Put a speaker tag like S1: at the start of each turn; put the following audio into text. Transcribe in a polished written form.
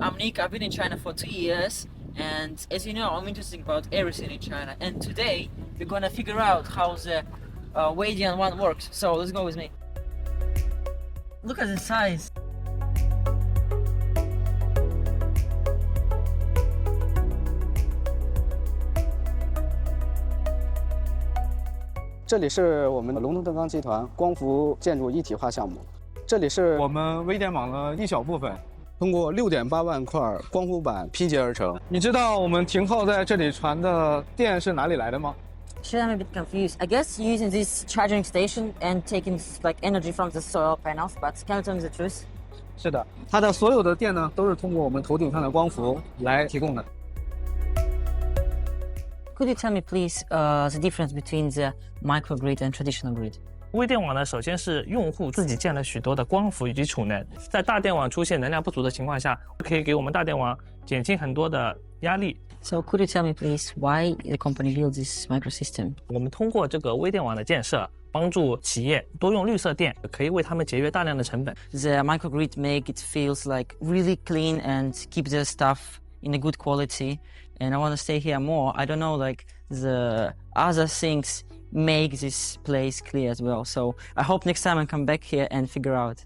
S1: I'm Nick. I've been in China for 2 years, and as you know, I'm interested about everything in China. And today, we're gonna figure out how the Weidian one works. So let's go with me. Look at the size.
S2: 这里是我们龙头登钢集团光伏建筑一体化项目，这里是我们微电网的一小部分，通过6.8万块光伏板拼接而成。你知道我们停靠在这里传的电是哪里来的吗？
S1: Actually, I'm a bit confused. I guess using this charging station and taking like energy from the solar panels, but can you tell me the truth?
S2: 是的，它的所有的电呢，都是通过我们头顶上的光伏来提供的。
S1: Could you tell me, please, the difference between the microgrid and traditional grid?
S3: 微电网呢，首先是用户自己建了许多的光伏以及储能，在大电网出现能量不足的情况下，可以给我们大电网减轻很多的压力。
S1: So could you tell me, please, why the company built this microsystem?
S3: 我们通过这个微电网的建设，帮助企业多用绿色电，可以为他们节约大量的成本。
S1: The microgrid make it feels like really clean and keep the stuff in a good quality. And I want to stay here more. I don't know, like the other things make this place clear as well. So I hope next time I come back here and figure out.